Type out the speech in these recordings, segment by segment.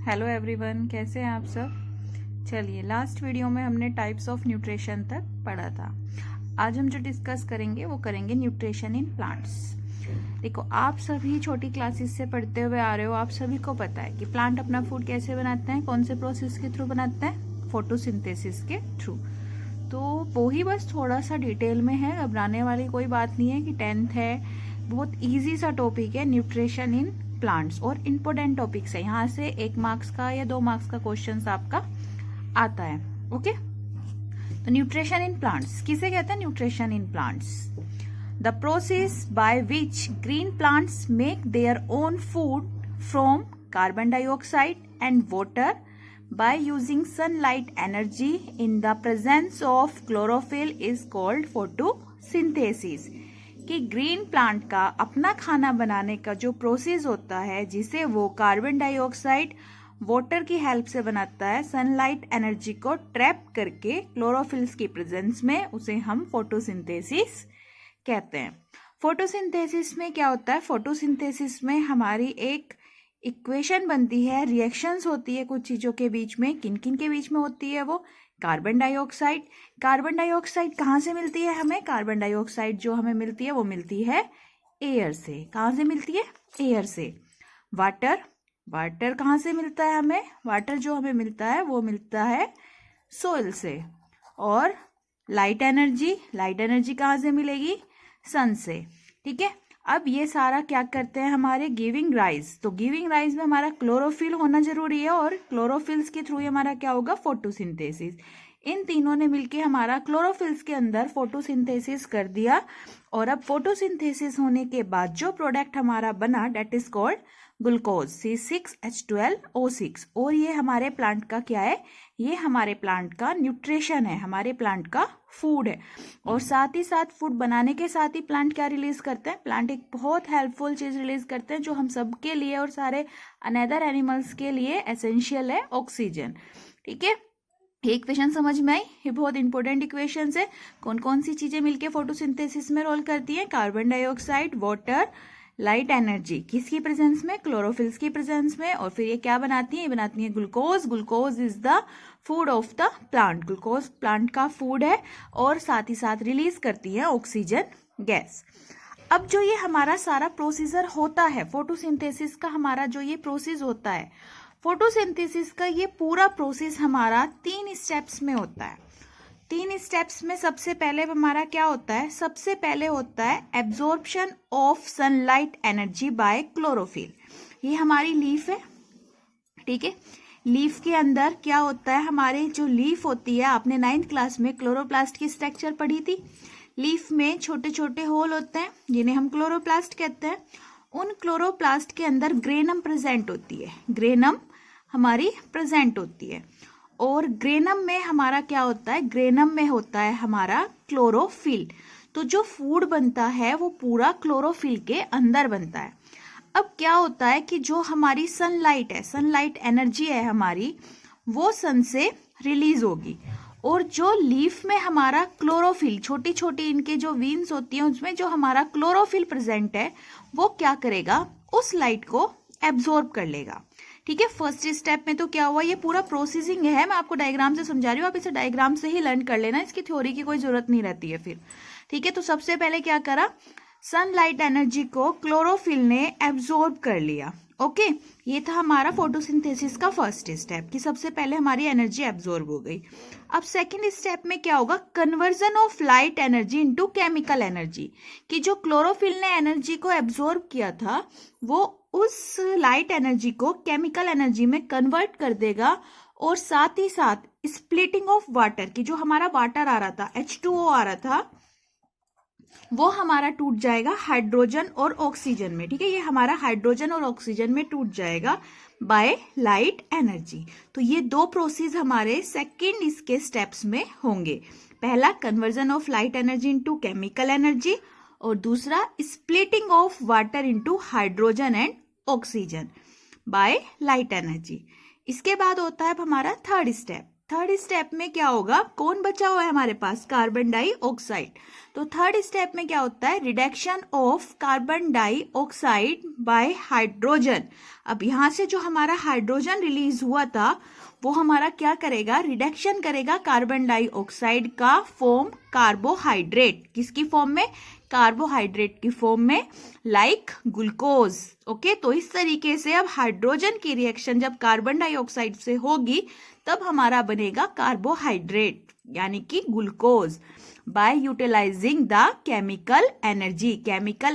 Hello everyone, कैसे हैं आप सब। चलिए, लास्ट वीडियो में हमने टाइप्स ऑफ न्यूट्रिशन तक पढ़ा था। आज हम जो डिस्कस करेंगे वो करेंगे न्यूट्रिशन इन प्लांट्स। देखो, आप सभी छोटी क्लासेस से पढ़ते हुए आ रहे हो, आप सभी को पता है कि प्लांट अपना फूड कैसे बनाते हैं, कौन से प्रोसेस के थ्रू बनाते हैं, फोटोसिंथेसिस के थ्रू। तो वो ही बस थोड़ा सा डिटेल में है, घबराने वाली कोई बात नहीं है कि 10th है, बहुत इजी सा टॉपिक है न्यूट्रिशन इन प्लांट्स और इम्पोर्टेंट टॉपिक्स है। यहाँ से 1 मार्क्स का या 2 मार्क्स का क्वेश्चन आपका आता है। ओके, तो न्यूट्रिशन इन प्लांट्स किसे कहते हैं? Nutrition in plants the process by which green plants make their own food from carbon dioxide and water by using sunlight energy in the presence of chlorophyll is called photosynthesis। कि green plant का अपना खाना बनाने का जो process होता है, जिसे वो कार्बन डाइऑक्साइड वाटर की हेल्प से बनाता है, सनलाइट एनर्जी को ट्रैप करके क्लोरोफिल्स की प्रेजेंस में, उसे हम फोटोसिंथेसिस कहते हैं। फोटोसिंथेसिस में क्या होता है? फोटोसिंथेसिस में हमारी एक इक्वेशन बनती है, रिएक्शंस होती है कुछ चीजों के बीच में। किन किन के बीच में होती है वो? Carbon dioxide. कार्बन डाइऑक्साइड कहाँ से मिलती है हमें? कार्बन डाइऑक्साइड जो हमें मिलती है वो मिलती है एयर से। कहाँ से मिलती है? एयर से। वाटर, वाटर कहाँ से मिलता है हमें? वाटर जो हमें मिलता है वो मिलता है सोइल से। और लाइट एनर्जी, लाइट एनर्जी कहाँ से मिलेगी? सन से। ठीक है, अब ये सारा क्या करते हैं हमारे? Giving rise. तो गिविंग राइज में हमारा क्लोरोफिल होना जरूरी है, और क्लोरोफिल्स के थ्रू हमारा क्या होगा? फोटोसिंथेसिस। इन तीनों ने मिलके हमारा क्लोरोफिल्स के अंदर फोटोसिंथेसिस कर दिया, और अब फोटोसिंथेसिस होने के बाद जो प्रोडक्ट हमारा बना, date is called glucose, C6H12O6। और ये हमारे प्लांट का क्या है? ये हमारे प्लांट का न्यूट्रिशन है, हमारे प्लांट का फूड है। और साथ ही साथ फूड बनाने के साथ ही प्लांट क्या रिलीज करते हैं? प्लांट एक बहुत हेल्पफुल चीज रिलीज करते हैं जो हम सबके लिए और सारे अनदर एनिमल्स के लिए एसेंशियल है, ऑक्सीजन। ठीक है, ये इक्वेशन समझ में आई? ये बहुत इंपॉर्टेंट इक्वेशन है। कौन कौन सी चीजें मिलके फोटोसिंथेसिस में रोल करती हैं? Carbon dioxide, water, light energy. किसकी प्रेजेंस में? क्लोरोफिल्स की प्रेजेंस में। और फिर ये क्या बनाती है? ये बनाती है glucose. Glucose is the food of the plant. Glucose plant का फूड है, और साथ ही साथ रिलीज करती है ऑक्सीजन गैस। अब जो ये हमारा सारा प्रोसीजर होता है फोटोसिंथेसिस का, हमारा जो ये प्रोसेस होता है फोटोसिंथेसिस का, ये पूरा प्रोसेस हमारा 3 स्टेप्स में होता है। 3 स्टेप्स में सबसे पहले हमारा क्या होता है? सबसे पहले होता है absorption of sunlight energy by chlorophyll. ये हमारी लीफ है। ठीक है, लीफ के अंदर क्या होता है? हमारे जो लीफ होती है, आपने 9th क्लास में क्लोरोप्लास्ट की स्ट्रक्चर पढ़ी थी। लीफ में छोटे छोटे होल होते हैं जिन्हें हम क्लोरोप्लास्ट कहते हैं। उन क्लोरोप्लास्ट के अंदर ग्रेनम प्रेजेंट होती है, ग्रेनम हमारी प्रेजेंट होती है। और ग्रेनम में हमारा क्या होता है? ग्रेनम में होता है हमारा क्लोरोफिल। तो जो फूड बनता है वो पूरा क्लोरोफिल के अंदर बनता है। अब क्या होता है कि जो हमारी सनलाइट है, सनलाइट एनर्जी है हमारी, वो सन से रिलीज होगी। और जो लीफ में हमारा क्लोरोफिल, छोटी छोटी इनके जो वीन्स होती हैं, उसमें जो हमारा क्लोरोफिल प्रेजेंट है, वो क्या करेगा? उस लाइट को एब्जॉर्ब कर लेगा। ठीक है, फर्स्ट स्टेप में तो क्या हुआ? ये पूरा प्रोसेसिंग है, मैं आपको डायग्राम से समझा रही हूँ, आप इसे डायग्राम से ही लर्न कर लेना, इसकी थ्योरी की कोई जरूरत नहीं रहती है फिर। ठीक है, तो सबसे पहले क्या करा? सनलाइट एनर्जी को क्लोरोफिल ने एब्जॉर्ब कर लिया। ओके, ये था हमारा फोटोसिंथेसिस का फर्स्ट स्टेप, कि सबसे पहले हमारी एनर्जी एब्जॉर्ब हो गई। अब सेकंड स्टेप में क्या होगा? Conversion of light energy into chemical energy. कि जो क्लोरोफिल ने एनर्जी को एब्जॉर्ब किया था, वो उस लाइट एनर्जी को केमिकल एनर्जी में कन्वर्ट कर देगा। और साथ ही साथ स्प्लिटिंग ऑफ वाटर, की जो हमारा वाटर आ रहा था, H2O आ रहा था, वो हमारा टूट जाएगा हाइड्रोजन और ऑक्सीजन में। ठीक है, ये हमारा हाइड्रोजन और ऑक्सीजन में टूट जाएगा बाय लाइट एनर्जी। तो ये 2 प्रोसेस हमारे सेकंड इसके स्टेप्स में होंगे। पहला conversion of light energy into chemical energy, और दूसरा splitting of water into hydrogen and oxygen by light energy. इसके बाद होता है हमारा थर्ड स्टेप। थर्ड स्टेप में क्या होगा, कौन बचा हुआ है हमारे पास, कार्बन डाइऑक्साइड। तो थर्ड स्टेप में क्या होता है, reduction of carbon dioxide bye hydrogen. अब यहां से जो हमारा हाइड्रोजन रिलीज हुआ था वो हमारा क्या करेगा, रिडक्शन करेगा कार्बन डाइऑक्साइड का फॉर्म कार्बोहाइड्रेट। किसकी फॉर्म में, कार्बोहाइड्रेट की फॉर्म में, लाइक ग्लूकोज। ओके, तो इस तरीके से अब हाइड्रोजन की रिएक्शन जब कार्बन डाइऑक्साइड से होगी तब हमारा बनेगा कार्बोहाइड्रेट यानी कि glucose, by utilising the chemical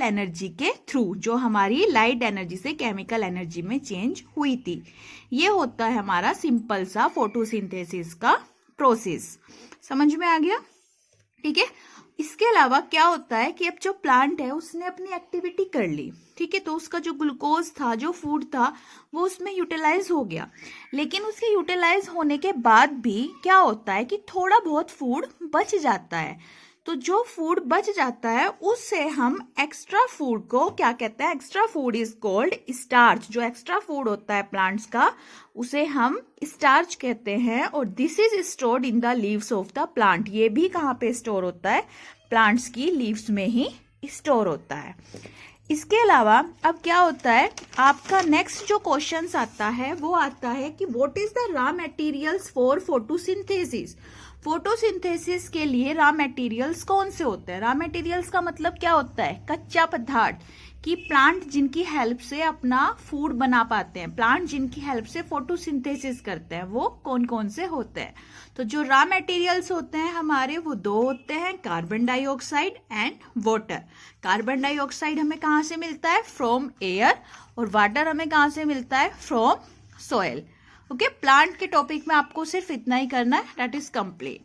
energy के थ्रू, जो हमारी लाइट एनर्जी से केमिकल एनर्जी में चेंज हुई थी। ये होता है हमारा सिंपल सा फोटोसिंथेसिस का प्रोसेस। समझ में आ गया, ठीक है। इसके अलावा क्या होता है कि अब जो प्लांट है उसने अपनी एक्टिविटी कर ली, ठीक है, तो उसका जो ग्लूकोज था, जो फूड था, वो उसमें यूटिलाइज हो गया। लेकिन उसके यूटिलाइज होने के बाद भी क्या होता है कि थोड़ा बहुत फूड बच जाता है। तो जो फूड बच जाता है उससे हम एक्स्ट्रा फूड को क्या कहते हैं, extra food is called starch. जो एक्स्ट्रा फूड होता है प्लांट्स का उसे हम स्टार्च कहते हैं, और this is stored in the leaves of the plant. ये भी कहाँ पे स्टोर होता है, प्लांट्स की लीव्स में ही स्टोर होता है। इसके अलावा अब क्या होता है, आपका नेक्स्ट जो क्वेश्चन आता है वो आता है कि what is the raw materials for photosynthesis. Photosynthesis के लिए रॉ मटेरियल्स कौन से होते हैं। रॉ मटेरियल्स का मतलब क्या होता है, कच्चा पदार्थ, कि प्लांट जिनकी हेल्प से अपना फूड बना पाते हैं, प्लांट जिनकी हेल्प से फोटोसिंथेसिस करते हैं, वो कौन कौन से होते हैं। तो जो रॉ मटेरियल्स होते हैं हमारे वो दो होते हैं, carbon dioxide and water. Carbon dioxide हमें कहाँ से मिलता है, फ्रॉम एयर, और वाटर हमें कहाँ से मिलता है, फ्रॉम सॉइल। ओके, प्लांट के टॉपिक में आपको सिर्फ इतना ही करना है, दैट इज कंप्लीट।